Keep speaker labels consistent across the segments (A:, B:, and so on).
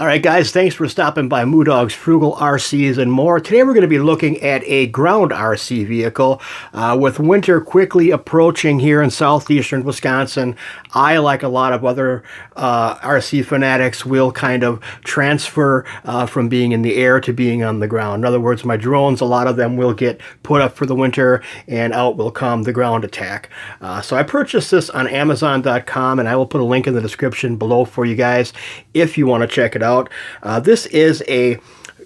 A: All right, guys, thanks for stopping by Moodog's Frugal RCs and more. Today we're going to be looking at a ground RC vehicle. With winter quickly approaching here in southeastern Wisconsin, I, like a lot of other RC fanatics, will kind of transfer from being in the air to being on the ground. In other words, my drones, a lot of them will get put up for the winter, and out will come the ground attack. So I purchased this on Amazon.com, and I will put a link in the description below for you guys if you want to check it out. This is a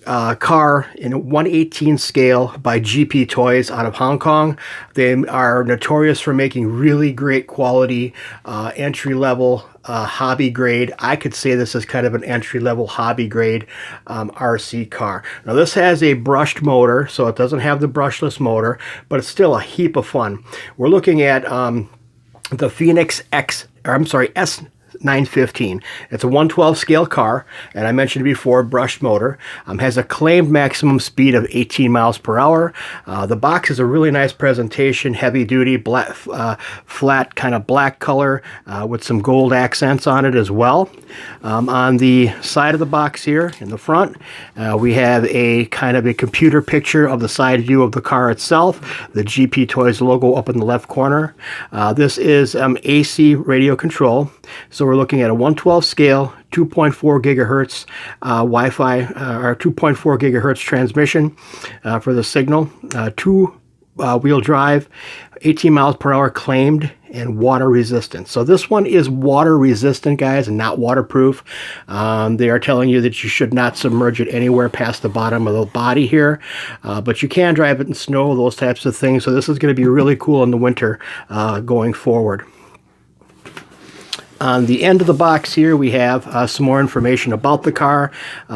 A: car in a 1/18 scale by Gptoys out of Hong Kong. They are notorious for making really great quality entry-level hobby grade. I could say this is kind of an entry-level hobby grade RC car. Now this has a brushed motor, so it doesn't have the brushless motor, but it's still a heap of fun. We're looking at the S915. It's a 1/12 scale car, and I mentioned before, brushed motor. Has a claimed maximum speed of 18 miles per hour. The box is a really nice presentation, heavy duty, black, flat kind of black color with some gold accents on it as well. On the side of the box here in the front, we have a kind of a computer picture of the side view of the car itself, the Gptoys logo up in the left corner. This is AC radio control. So we're looking at a 1/12 scale, 2.4 gigahertz Wi-Fi, or 2.4 gigahertz transmission for the signal, two-wheel drive, 18 miles per hour claimed, and water resistant. So this one is water resistant, guys, and not waterproof. They are telling you that you should not submerge it anywhere past the bottom of the body here, but you can drive it in snow, those types of things. So this is going to be really cool in the winter going forward. On the end of the box here, we have some more information about the car.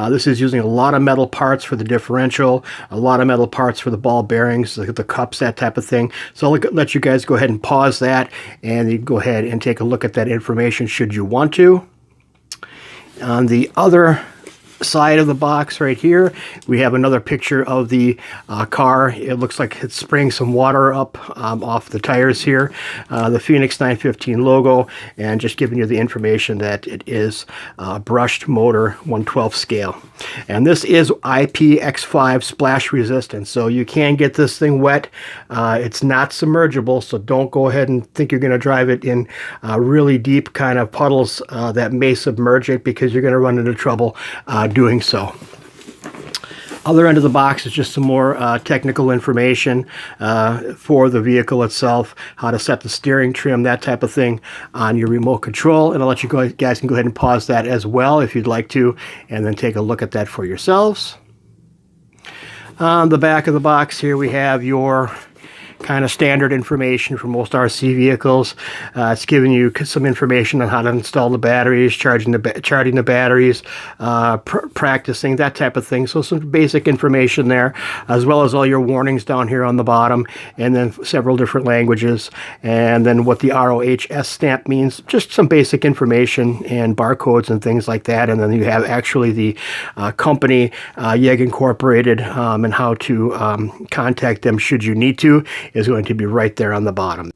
A: This is using a lot of metal parts for the differential, a lot of metal parts for the ball bearings, the cups, that type of thing. So I'll let you guys go ahead and pause that, and you can go ahead and take a look at that information should you want to. On the other side of the box right here, we have another picture of the car. It looks like it's spraying some water up off the tires here. The Phoenix 915 logo, and just giving you the information that it is brushed motor 1/12 scale. And this is IPX5 splash resistant, so you can get this thing wet. It's not submergible, so don't go ahead and think you're going to drive it in really deep kind of puddles that may submerge it, because you're going to run into trouble doing so. Other end of the box is just some more technical information for the vehicle itself, how to set the steering trim, that type of thing on your remote control. And I'll let you guys can go ahead and pause that as well if you'd like to, and then take a look at that for yourselves. On the back of the box here, we have your kind of standard information for most RC vehicles. It's giving you some information on how to install the batteries, charging the batteries, practicing, that type of thing. So some basic information there, as well as all your warnings down here on the bottom, and then several different languages, and then what the ROHS stamp means, just some basic information and barcodes and things like that. And then you have actually the company, YEG Incorporated, and how to contact them should you need to, is going to be right there on the bottom.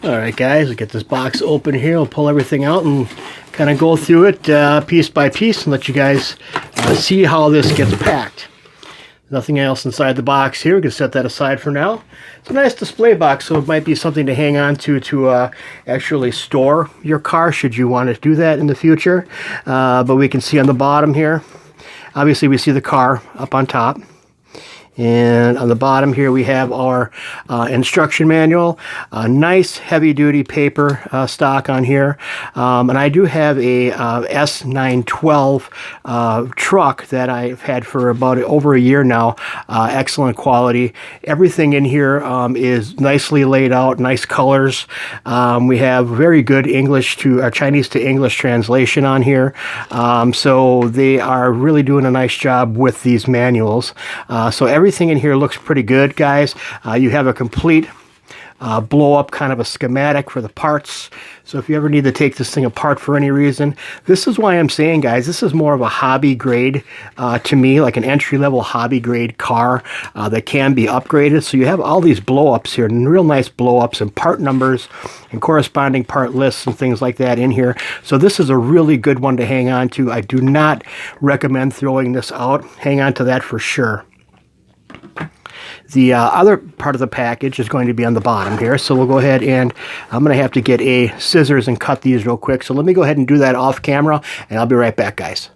A: All right, guys, we'll get this box open here. We'll pull everything out and kind of go through it piece by piece and let you guys see how this gets packed. Nothing else inside the box here. We can set that aside for now. It's a nice display box, so it might be something to hang on to actually store your car should you want to do that in the future. But we can see on the bottom here, obviously we see the car up on top. And on the bottom here we have our instruction manual, a nice heavy-duty paper stock on here. And I do have a S912 truck that I've had for about over a year now. Excellent quality. Everything in here is nicely laid out, nice colors. We have very good Chinese to English translation on here. So they are really doing a nice job with these manuals. So everything in here looks pretty good, guys. You have a complete blow up kind of a schematic for the parts. So if you ever need to take this thing apart for any reason, this is why I'm saying, guys, this is more of a hobby grade to me, like an entry-level hobby grade car that can be upgraded. So you have all these blow-ups here, and real nice blow-ups and part numbers and corresponding part lists and things like that in here. So this is a really good one to hang on to. I do not recommend throwing this out. Hang on to that for sure. The other part of the package is going to be on the bottom here, so we'll go ahead and I'm going to have to get a scissors and cut these real quick. So let me go ahead and do that off camera, and I'll be right back, guys.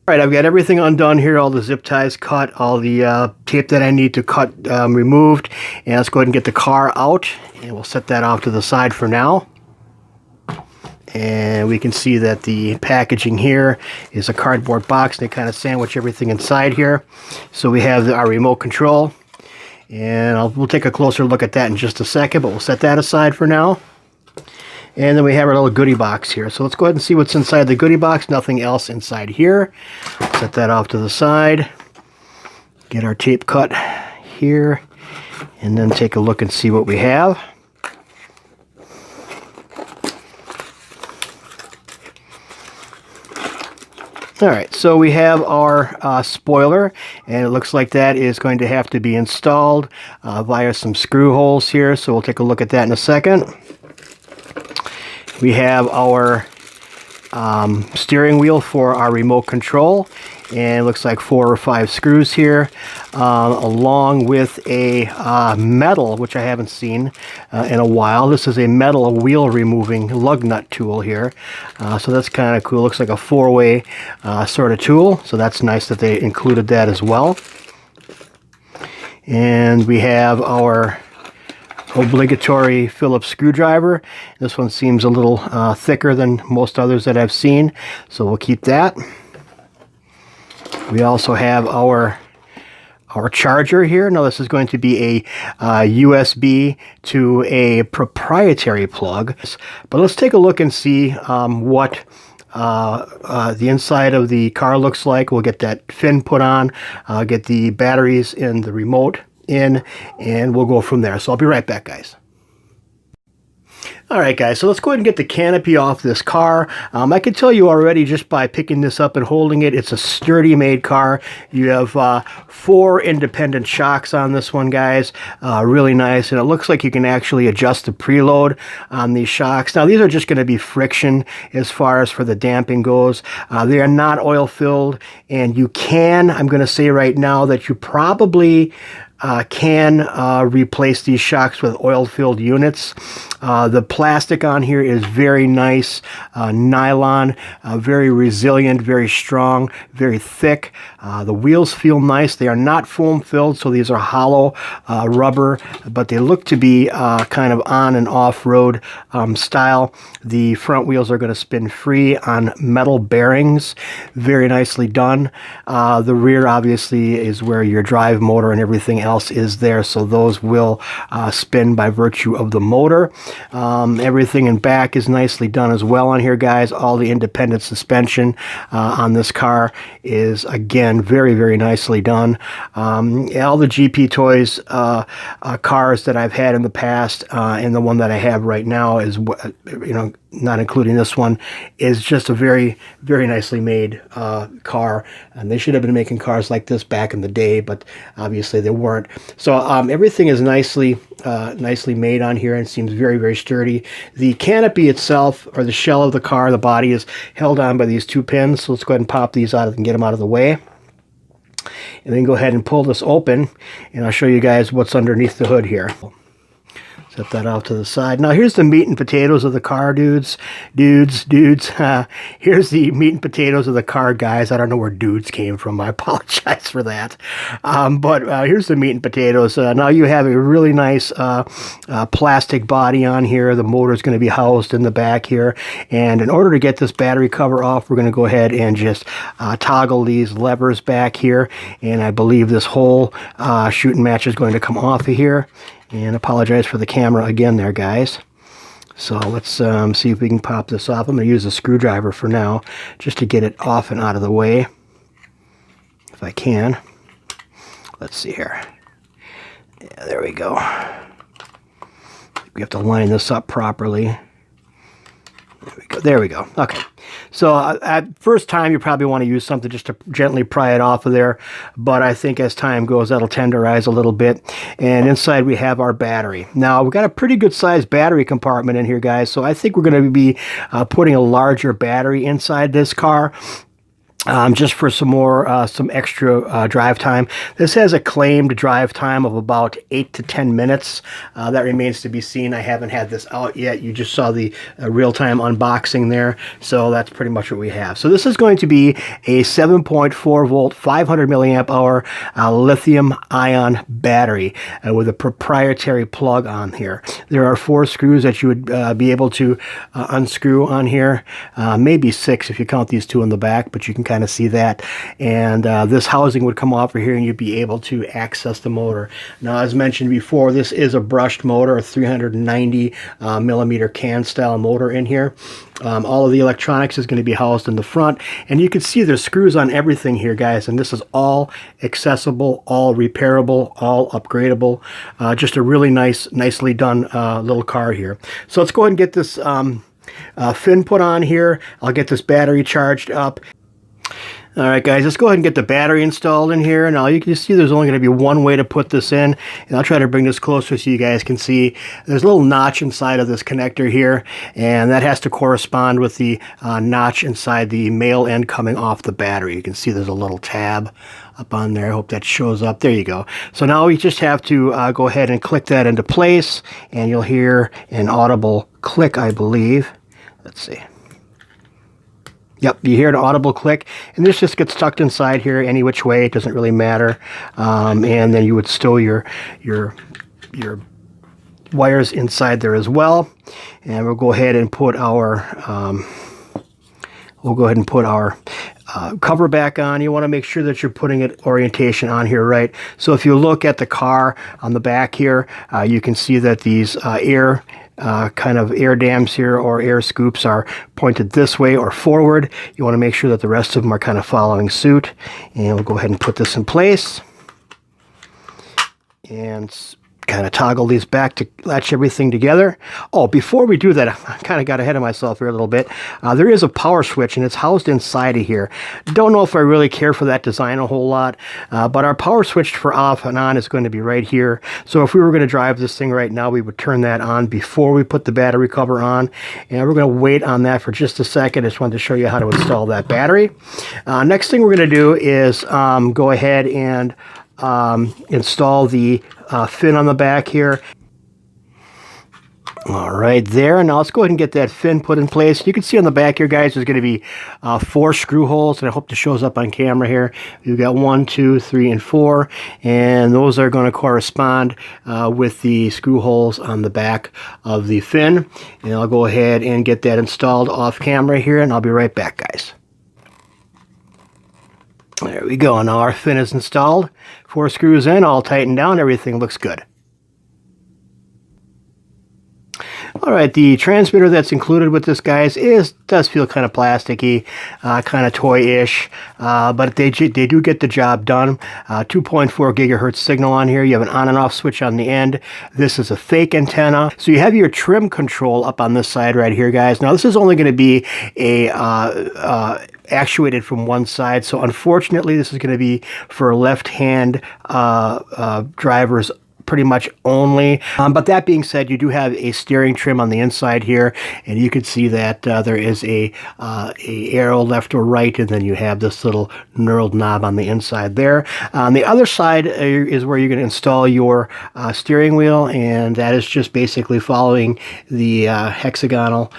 A: All right, I've got everything undone here, all the zip ties cut, all the tape that I need to cut removed, and let's go ahead and get the car out, and we'll set that off to the side for now. And we can see that the packaging here is a cardboard box, and they kind of sandwich everything inside here. So we have our remote control, and we'll take a closer look at that in just a second, but we'll set that aside for now. And then we have our little goodie box here. So let's go ahead and see what's inside the goodie box. Nothing else inside here. Set that off to the side. Get our tape cut here, and then take a look and see what we have. All right, so we have our spoiler, and it looks like that is going to have to be installed via some screw holes here, so we'll take a look at that in a second. We have our steering wheel for our remote control, and it looks like 4 or 5 screws here, along with a metal, which I haven't seen in a while. This is a metal wheel removing lug nut tool here, so that's kind of cool. Looks like a 4-way sort of tool, so that's nice that they included that as well. And we have our obligatory Phillips screwdriver. This one seems a little thicker than most others that I've seen, so we'll keep that. We also have our charger here. Now this is going to be a USB to a proprietary plug, but let's take a look and see what the inside of the car looks like. We'll get that fin put on, get the batteries in the remote in, and we'll go from there. So I'll be right back, guys. All right, guys, so let's go ahead and get the canopy off this car. I can tell you already just by picking this up and holding it, it's a sturdy made car. You have 4 independent shocks on this one, guys. Really nice, and it looks like you can actually adjust the preload on these shocks. Now, these are just going to be friction as far as for the damping goes. They are not oil filled, and you can, I'm going to say right now that you probably can replace these shocks with oil-filled units. The plastic on here is very nice, nylon, very resilient, very strong, very thick. The wheels feel nice. They are not foam-filled, so these are hollow rubber, but they look to be kind of on and off-road style. The front wheels are going to spin free on metal bearings. Very nicely done. The rear, obviously, is where your drive motor and everything else is there, so those will spin by virtue of the motor. Everything in back is nicely done as well on here, guys. All the independent suspension on this car is, again, very, very nicely done. All the Gptoys cars that I've had in the past, and the one that I have right now is, you know, not including this one, is just a very, very nicely made car. And they should have been making cars like this back in the day, but obviously they weren't. So everything is nicely made on here and seems very, very sturdy. The canopy itself, or the shell of the car, the body, is held on by these 2 pins. So let's go ahead and pop these out and get them out of the way. And then go ahead and pull this open, and I'll show you guys what's underneath the hood here. Set that off to the side. Now here's the meat and potatoes of the car, dudes. Here's the meat and potatoes of the car, guys. I don't know where dudes came from. I apologize for that. But here's the meat and potatoes. Now you have a really nice plastic body on here. The motor is going to be housed in the back here. And in order to get this battery cover off, we're going to go ahead and just toggle these levers back here. And I believe this whole shooting match is going to come off of here. And apologize for the camera again there, guys. So let's see if we can pop this off. I'm going to use a screwdriver for now, just to get it off and out of the way, if I can. Let's see here. Yeah, there we go. We have to line this up properly. There we go. Okay. So at first time, you probably want to use something just to gently pry it off of there. But I think as time goes, that'll tenderize a little bit. And inside we have our battery. Now, we've got a pretty good sized battery compartment in here, guys. So I think we're going to be putting a larger battery inside this car. Just for some extra drive time. This has a claimed drive time of about 8 to 10 minutes. That remains to be seen. I haven't had this out yet. You just saw the real-time unboxing there. So that's pretty much what we have. So this is going to be a 7.4 volt, 500 milliamp hour lithium ion battery with a proprietary plug on here. There are 4 screws that you would be able to unscrew on here. Maybe 6 if you count these 2 in the back, but you can kind of see that. And this housing would come off of here and you'd be able to access the motor. Now, as mentioned before, this is a brushed motor, a 390 millimeter can style motor in here. All of the electronics is going to be housed in the front, and you can see there's screws on everything here, guys, and this is all accessible, all repairable, all upgradable. Just a really nicely done little car here. So let's go ahead and get this fin put on here. I'll get this battery charged up. All right, guys, let's go ahead and get the battery installed in here. Now, you can see there's only going to be one way to put this in, and I'll try to bring this closer so you guys can see. There's a little notch inside of this connector here, and that has to correspond with the notch inside the male end coming off the battery. You can see there's a little tab up on there. I hope that shows up. There you go. So now we just have to go ahead and click that into place, and you'll hear an audible click, I believe. Let's see. Yep, you hear an audible click, and this just gets tucked inside here any which way. It doesn't really matter. And then you would stow your wires inside there as well. And we'll go ahead and put our cover back on. You want to make sure that you're putting it orientation on here right. So if you look at the car on the back here, you can see that these kind of air dams here or air scoops are pointed this way or forward. You want to make sure that the rest of them are kind of following suit. And we'll go ahead and put this in place and kind of toggle these back to latch everything together. Oh, before we do that, I kind of got ahead of myself here a little bit. There is a power switch, and it's housed inside of here. Don't know if I really care for that design a whole lot, but our power switch for off and on is going to be right here. So if we were going to drive this thing right now, we would turn that on before we put the battery cover on, and we're going to wait on that for just a second. I just wanted to show you how to install that battery. Next thing we're going to do is go ahead and install the fin on the back here. All right, there. Now let's go ahead and get that fin put in place. You can see on the back here, guys, there's going to be 4 screw holes, and I hope this shows up on camera here. You've got 1, 2, 3, and 4, and those are going to correspond with the screw holes on the back of the fin. And I'll go ahead and get that installed off camera here, and I'll be right back, guys. There we go. Now our fin is installed. 4 screws in, all tightened down. Everything looks good. All right, the transmitter that's included with this, guys, does feel kind of plasticky, kind of toy-ish, but they do get the job done. 2.4 gigahertz signal on here. You have an on and off switch on the end. This is a fake antenna. So you have your trim control up on this side right here, guys. Now this is only going to be a actuated from one side, so unfortunately this is going to be for left-hand drivers pretty much only. But that being said, you do have a steering trim on the inside here, and you can see that there is a arrow left or right, and then you have this little knurled knob on the inside there. On the other side is where you're going to install your steering wheel, and that is just basically following the hexagonal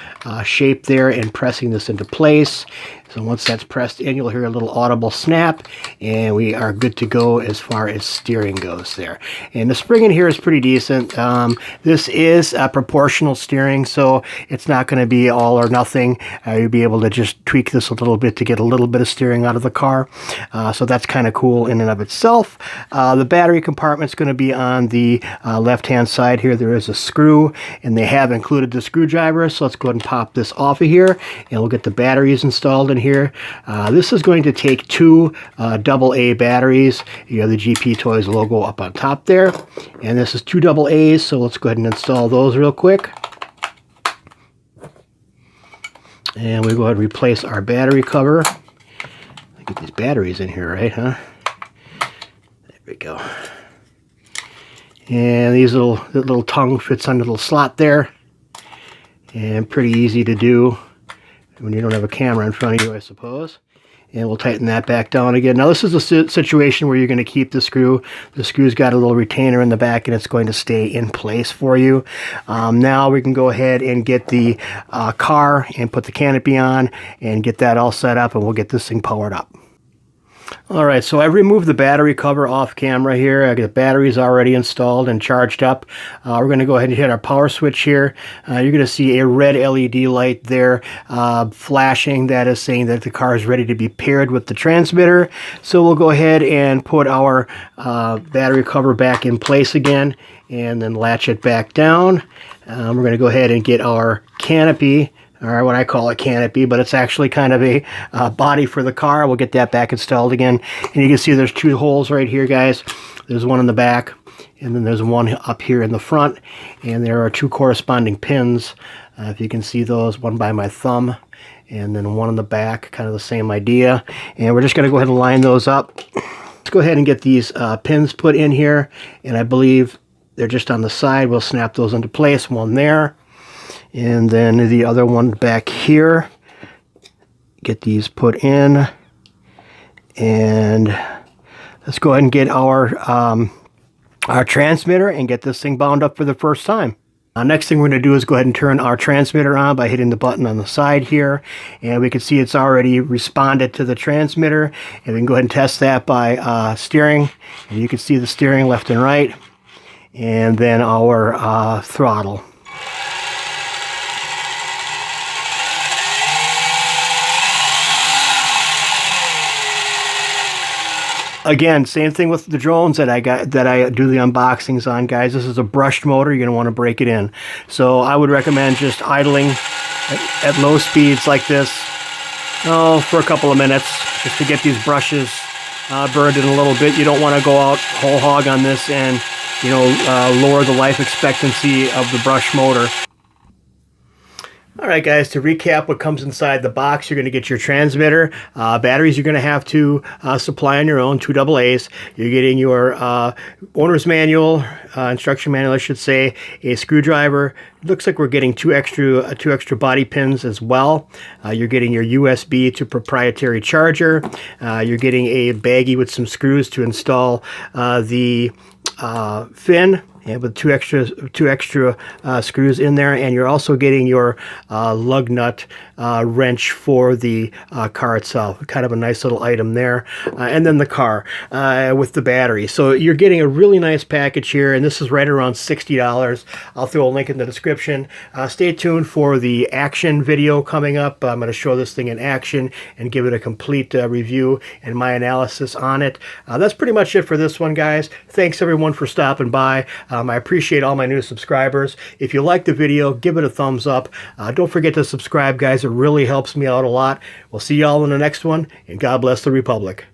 A: shape there and pressing this into place. So once that's pressed in, you'll hear a little audible snap, and we are good to go as far as steering goes there. And the spring in here is pretty decent. This is proportional steering, so it's not going to be all or nothing. You'll be able to just tweak this a little bit to get a little bit of steering out of the car. So that's kind of cool in and of itself. The battery compartment's going to be on the left-hand side here. There is a screw, and they have included the screwdriver. So let's go ahead and pop this off of here, and we'll get the batteries installed in here. This is going to take two AA batteries. You have the Gptoys logo up on top there, and this is two AA's, so let's go ahead and install those real quick. And we go ahead and replace our battery cover. Get these batteries in here, right, huh? There we go. And these little tongue fits under the little slot there. And pretty easy to do when you don't have a camera in front of you, I suppose. And we'll tighten that back down again. Now this is a situation where you're going to keep the screw. The screw's got a little retainer in the back and it's going to stay in place for you. Now we can go ahead and get the car and put the canopy on and get that all set up, and we'll get this thing powered up. Alright, so I've removed the battery cover off camera here. I got the batteries already installed and charged up. We're going to go ahead and hit our power switch here. You're going to see a red LED light there flashing. That is saying that the car is ready to be paired with the transmitter. So we'll go ahead and put our battery cover back in place again and then latch it back down. We're going to go ahead and get our canopy, or what I call a canopy, but it's actually kind of a body for the car. We'll get that back installed again. And you can see there's two holes right here, guys. There's one in the back, and then there's one up here in the front. And there are two corresponding pins. If you can see those, one by my thumb, and then one in the back, kind of the same idea. And we're just going to go ahead and line those up. Let's go ahead and get these pins put in here. And I believe they're just on the side. We'll snap those into place, one there. And then the other one back here. Get these put in. And let's go ahead and get our transmitter and get this thing bound up for the first time. Next thing we're going to do is go ahead and turn our transmitter on by hitting the button on the side here. And we can see it's already responded to the transmitter. And we can go ahead and test that by steering. And you can see the steering left and right. And then our throttle. Again, same thing with the drones that I do the unboxings on, guys. This is a brushed motor. You're going to want to break it in. So I would recommend just idling at low speeds like this, for a couple of minutes, just to get these brushes burned in a little bit. You don't want to go out whole hog on this and, lower the life expectancy of the brush motor. Alright guys, to recap what comes inside the box, you're going to get your transmitter, batteries you're going to have to supply on your own, two AA's. You're getting your owner's manual, instruction manual I should say, a screwdriver. Looks like we're getting two extra body pins as well. You're getting your USB to proprietary charger. You're getting a baggie with some screws to install the fin, and with two extra screws in there, and you're also getting your lug nut wrench for the car itself. Kind of a nice little item there. And then the car with the battery. So you're getting a really nice package here, and this is right around $60. I'll throw a link in the description. Stay tuned for the action video coming up. I'm going to show this thing in action and give it a complete review and my analysis on it. That's pretty much it for this one, guys. Thanks everyone for stopping by. I appreciate all my new subscribers. If you like the video, give it a thumbs up. Don't forget to subscribe, guys. It really helps me out a lot. We'll see y'all in the next one, and God bless the Republic.